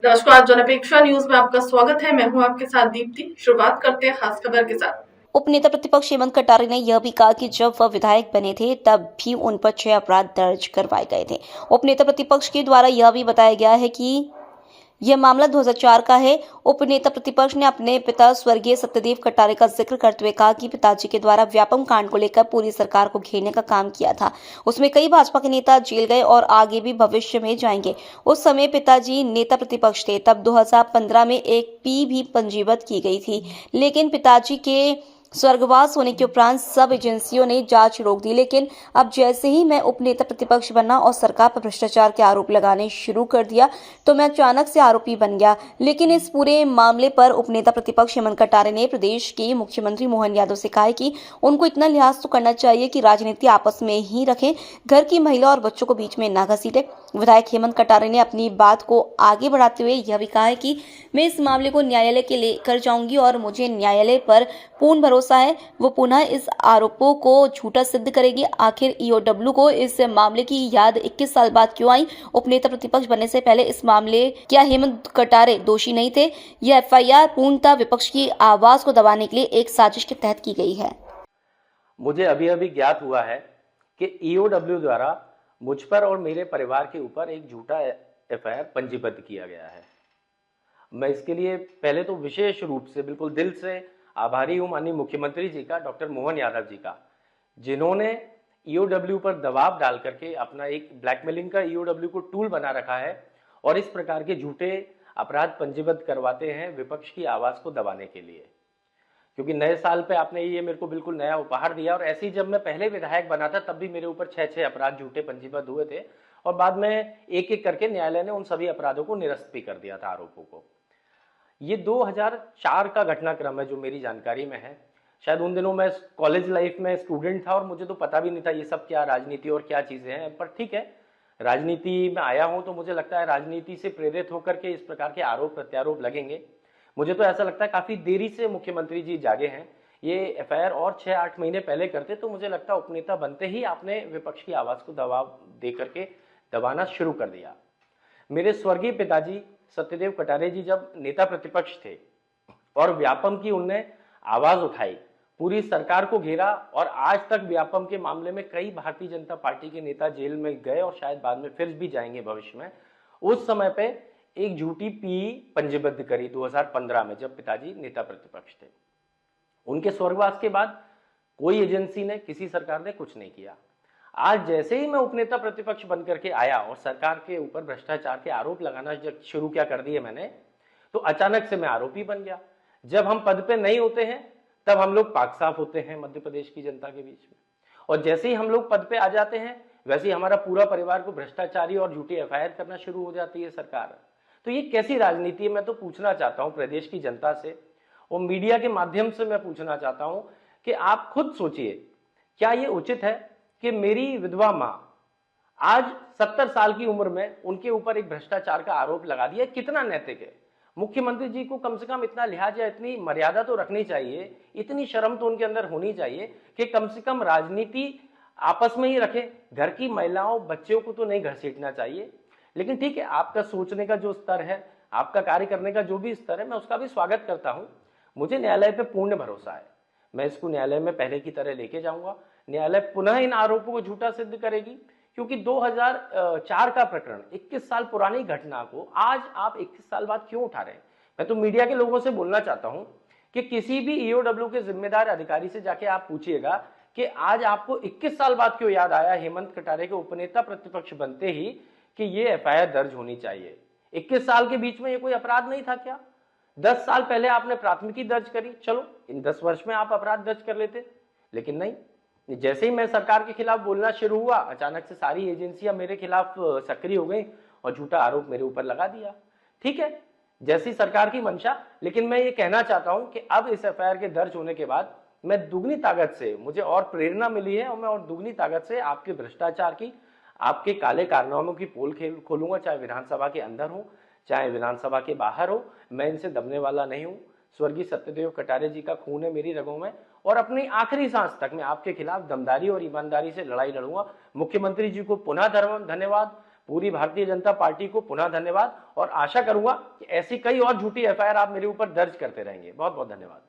नमस्कार, जनअपेक्षा न्यूज में आपका स्वागत है। मैं हूं आपके साथ दीप्ति। शुरुआत करते हैं खास खबर के साथ। उपनेता प्रतिपक्ष हेमंत कटारे ने यह भी कहा कि जब वह विधायक बने थे तब भी उन पर 6 अपराध दर्ज करवाए गए थे। उपनेता प्रतिपक्ष के द्वारा यह भी बताया गया है कि यह मामला 2004 का है। उपनेता प्रतिपक्ष ने अपने पिता स्वर्गीय सत्यदेव कटारे का जिक्र करते हुए कहा कि पिताजी के द्वारा व्यापम कांड को लेकर पूरी सरकार को घेरने का काम किया था। उसमें कई भाजपा के नेता जेल गए और आगे भी भविष्य में जाएंगे। उस समय पिताजी नेता प्रतिपक्ष थे। तब 2015 में एक पी भी पंजीबद्ध की गई थी, लेकिन पिताजी के स्वर्गवास होने के उपरांत सब एजेंसियों ने जांच रोक दी। लेकिन अब जैसे ही मैं उपनेता प्रतिपक्ष बना और सरकार पर भ्रष्टाचार के आरोप लगाने शुरू कर दिया तो मैं अचानक से आरोपी बन गया। लेकिन इस पूरे मामले पर उपनेता प्रतिपक्ष हेमंत कटारे ने प्रदेश के मुख्यमंत्री मोहन यादव से कहा है कि उनको इतना लिहाज तो करना चाहिए कि राजनीति आपस में ही रखें, घर की महिला और बच्चों को बीच में ना घसीटे। विधायक हेमंत कटारे ने अपनी बात को आगे बढ़ाते हुए यह भी कहा है कि मैं इस मामले को न्यायालय के लेकर जाऊंगी और मुझे न्यायालय पर पूर्ण भरोसा है, वो पुनः इस आरोपों को झूठा सिद्ध करेगी। आखिर ईओडब्ल्यू को इस मामले की याद 21 साल बाद क्यों आई? उपनेता प्रतिपक्ष बनने से पहले इस मामले क्या हेमंत कटारे दोषी नहीं थे? यह एफआईआर पूर्णतः विपक्ष की आवाज को दबाने के लिए एक साजिश के तहत की गई है। मुझे अभी अभी ज्ञात हुआ है कि ईओडब्ल्यू द्वारा मुझ पर और मेरे परिवार के ऊपर एक झूठा एफआईआर पंजीबद्ध किया गया है। मैं इसके लिए पहले तो विशेष रूप से बिल्कुल दिल से आभारी हूं माननीय मुख्यमंत्री जी का, डॉक्टर मोहन यादव जी का, जिन्होंने ईओडब्ल्यू पर दबाव डाल करके अपना एक ब्लैकमेलिंग का ईओडब्ल्यू को टूल बना रखा है और इस प्रकार के झूठे अपराध पंजीबद्ध करवाते हैं विपक्ष की आवाज को दबाने के लिए। क्योंकि नए साल पे आपने ये मेरे को बिल्कुल नया उपहार दिया और ऐसे ही जब मैं पहले विधायक बना था तब भी मेरे ऊपर 6 अपराध झूठे पंजीबद्ध हुए थे और बाद में एक एक करके न्यायालय ने उन सभी अपराधों को निरस्त भी कर दिया था, आरोपों को। ये 2004 का घटनाक्रम है जो मेरी जानकारी में है। शायद उन दिनों मैं कॉलेज लाइफ में स्टूडेंट था और मुझे तो पता भी नहीं था ये सब क्या राजनीति और क्या चीजें हैं, पर ठीक है, राजनीति में आया हूं तो मुझे लगता है राजनीति से प्रेरित होकर के इस प्रकार के आरोप प्रत्यारोप लगेंगे। मुझे तो ऐसा लगता है काफी देरी से मुख्यमंत्री जी जागे हैं। ये एफआईआर और 6-8 महीने पहले करते तो मुझे लगता है उपनेता बनते ही आपने विपक्ष की आवाज को दबाव दे करके दबाना शुरू कर दिया। मेरे स्वर्गीय पिताजी सत्यदेव कटारे जी जब नेता प्रतिपक्ष थे और व्यापम की उनने आवाज उठाई, पूरी सरकार को घेरा और आज तक व्यापम के मामले में कई भारतीय जनता पार्टी के नेता जेल में गए और शायद बाद में फिर भी जाएंगे भविष्य में। उस समय पे एक झूठी पी पंजीबद्ध करी 2015 में जब पिताजी नेता प्रतिपक्ष थे। उनके स्वर्गवास के बाद कोई एजेंसी ने, किसी सरकार ने कुछ नहीं किया। आज जैसे ही मैं उपनेता प्रतिपक्ष बन करके आया और सरकार के ऊपर भ्रष्टाचार के आरोप लगाना जब शुरू क्या कर दिए मैंने, तो अचानक से मैं आरोपी बन गया। जब हम पद पे नहीं होते हैं तब हम लोग पाक साफ होते हैं मध्य प्रदेश की जनता के बीच में, और जैसे ही हम लोग पद पे आ जाते हैं वैसे ही हमारा पूरा परिवार को भ्रष्टाचारी और झूठी एफआईआर करना शुरू हो जाती है सरकार। तो ये कैसी राजनीति है? मैं तो पूछना चाहता हूं प्रदेश की जनता से और मीडिया के माध्यम से मैं पूछना चाहता हूं कि आप खुद सोचिए, क्या ये उचित है कि मेरी विधवा मां आज 70 साल की उम्र में उनके ऊपर एक भ्रष्टाचार का आरोप लगा दिया? कितना नैतिक है? मुख्यमंत्री जी को कम से कम इतना लिहाज या इतनी मर्यादा तो रखनी चाहिए, इतनी शर्म तो उनके अंदर होनी चाहिए कि कम से कम राजनीति आपस में ही रखे, घर की महिलाओं बच्चों को तो नहीं घसीटना चाहिए। लेकिन ठीक है, आपका सोचने का जो स्तर है, आपका कार्य करने का जो भी स्तर है, मैं उसका भी स्वागत करता हूं। मुझे न्यायालय पे पूर्ण भरोसा है, मैं इसको न्यायालय में पहले की तरह लेके जाऊंगा। न्यायालय पुनः इन आरोपों को झूठा सिद्ध करेगी, क्योंकि 2004 का प्रकरण 21 साल पुरानी घटना को आज आप 21 साल बाद क्यों उठा रहे हैं? मैं तो मीडिया के लोगों से बोलना चाहता हूं कि किसी भी ईओडब्ल्यू के जिम्मेदार अधिकारी से जाके आप पूछिएगा कि आज आपको 21 साल बाद क्यों याद आया हेमंत कटारे के उपनेता प्रतिपक्ष बनते ही कि ये एफआईआर दर्ज होनी चाहिए। 21 साल के बीच में ये कोई अपराध नहीं था क्या? 10 साल पहले आपने प्राथमिकी दर्ज करी, चलो इन 10 वर्ष में आप अपराध दर्ज कर लेते, लेकिन नहीं। जैसे ही मैं सरकार के खिलाफ बोलना शुरू हुआ, अचानक से सारी एजेंसियां मेरे खिलाफ सक्रिय हो गई और झूठा आरोप मेरे ऊपर लगा दिया। ठीक है, जैसी सरकार की मंशा, लेकिन मैं ये कहना चाहता हूं कि अब इस एफआईआर के दर्ज होने के बाद मैं दुगनी ताकत से, मुझे और प्रेरणा मिली है और मैं और दुगनी ताकत से आपके भ्रष्टाचार की, आपके काले कारनामों की पोल खोलूंगा, चाहे विधानसभा के अंदर हो चाहे विधानसभा के बाहर हो। मैं इनसे दबने वाला नहीं हूं। स्वर्गीय सत्यदेव कटारे जी का खून है मेरी रगों में और अपनी आखिरी सांस तक मैं आपके खिलाफ दमदारी और ईमानदारी से लड़ाई लड़ूंगा। मुख्यमंत्री जी को पुनः धन्यवाद, पूरी भारतीय जनता पार्टी को पुनः धन्यवाद और आशा करूंगा कि ऐसी कई और झूठी एफआईआर आप मेरे ऊपर दर्ज करते रहेंगे। बहुत बहुत धन्यवाद।